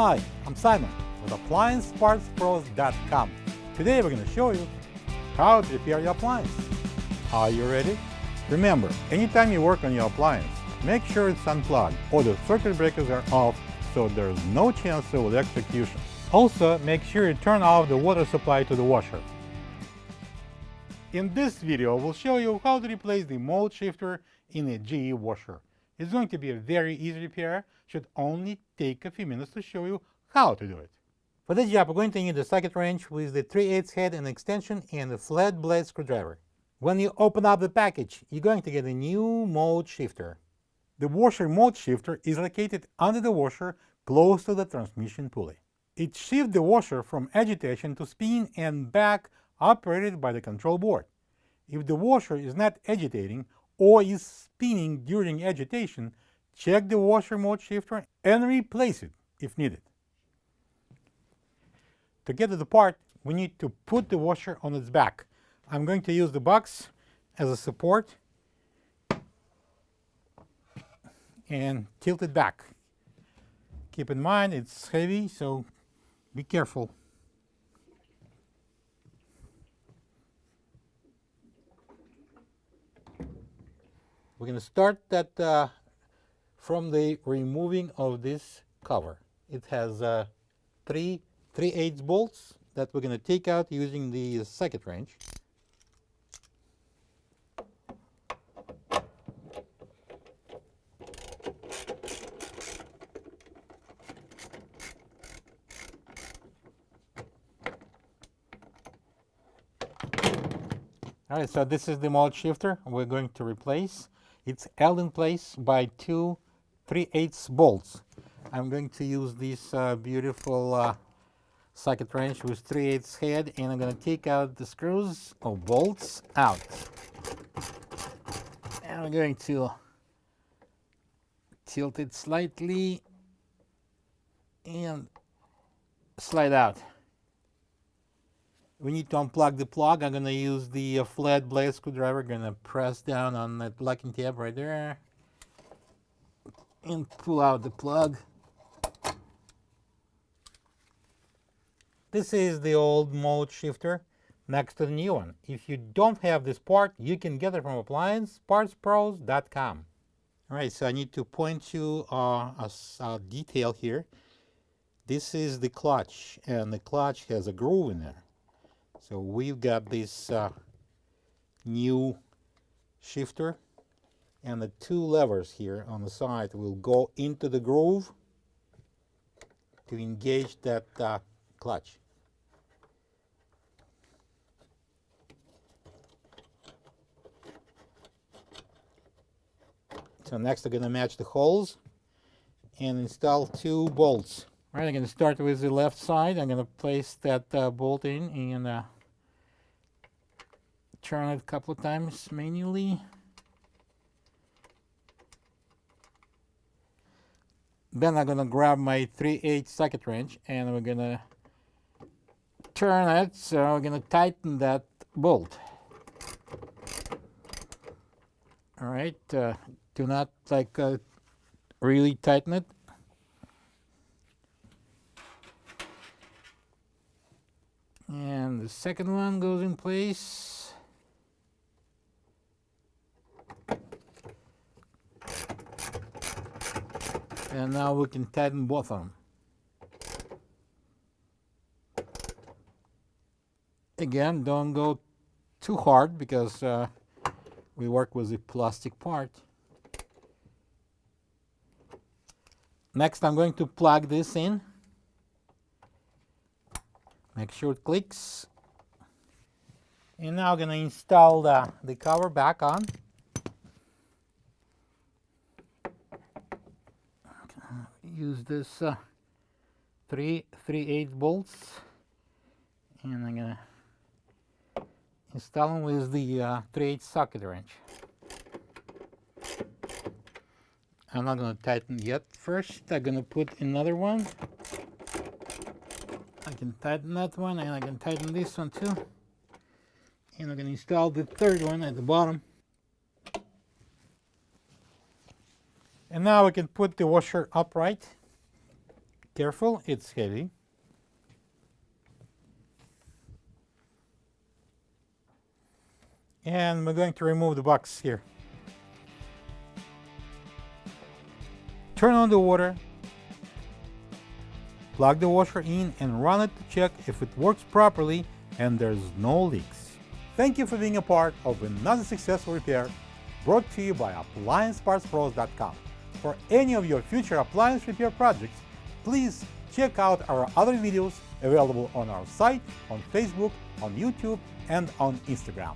Hi, I'm Simon with AppliancePartsPros.com. Today we're going to show you how to repair your appliance. Are you ready? Remember, anytime you work on your appliance, make sure it's unplugged or the circuit breakers are off so there's no chance of electrocution. Also, make sure you turn off the water supply to the washer. In this video, we'll show you how to replace the mold shifter in a GE washer. It's going to be a very easy repair. Should only take a few minutes to show you how to do it. For this job, we're going to need a socket wrench with the 3/8 head and extension and a flat blade screwdriver. When you open up the package, you're going to get a new mold shifter. The washer mold shifter is located under the washer close to the transmission pulley. It shifts the washer from agitation to spin and back, operated by the control board. If the washer is not agitating or is spinning during agitation, check the washer mode shifter and replace it if needed. To get to the part, we need to put the washer on its back. I'm going to use the box as a support and tilt it back. Keep in mind it's heavy, so be careful. We're going to start that from the removing of this cover. It has 3 3/8 bolts that we're going to take out using the socket wrench. All right, so this is the mold shifter we're going to replace. It's held in place by 2 3/8 bolts. I'm going to use this beautiful socket wrench with 3/8 head, and I'm going to take out the screws or bolts out. And I'm going to tilt it slightly and slide out. We need to unplug the plug. I'm going to use the flat blade screwdriver. Going to press down on that locking tab right there and pull out the plug. This is the old mold shifter next to the new one. If you don't have this part, you can get it from AppliancePartsPros.com. All right, so I need to point you a detail here. This is the clutch, and the clutch has a groove in there. So we've got this new shifter, and the 2 levers here on the side will go into the groove to engage that clutch. So next I'm going to match the holes and install 2 bolts. All right, I'm going to start with the left side. I'm going to place that bolt in and turn it a couple of times manually. Then I'm going to grab my 3/8 socket wrench and we're going to turn it, so I'm going to tighten that bolt. All right, do not really tighten it. And the second one goes in place. And now we can tighten both of them. Again, don't go too hard because we work with a plastic part. Next, I'm going to plug this in. Make sure it clicks. And now I'm going to install the cover back on. Use this 3 3/8 bolts, and I'm going to install them with the 3/8 socket wrench. I'm not going to tighten yet. First, I'm going to put another one. I can tighten that one, and I can tighten this one too. And I'm going to install the third one at the bottom. And now we can put the washer upright. Careful, it's heavy. And we're going to remove the box here. Turn on the water, plug the washer in and run it to check if it works properly and there's no leaks. Thank you for being a part of another successful repair brought to you by AppliancePartsPros.com. For any of your future appliance repair projects, please check out our other videos available on our site, on Facebook, on YouTube, and on Instagram.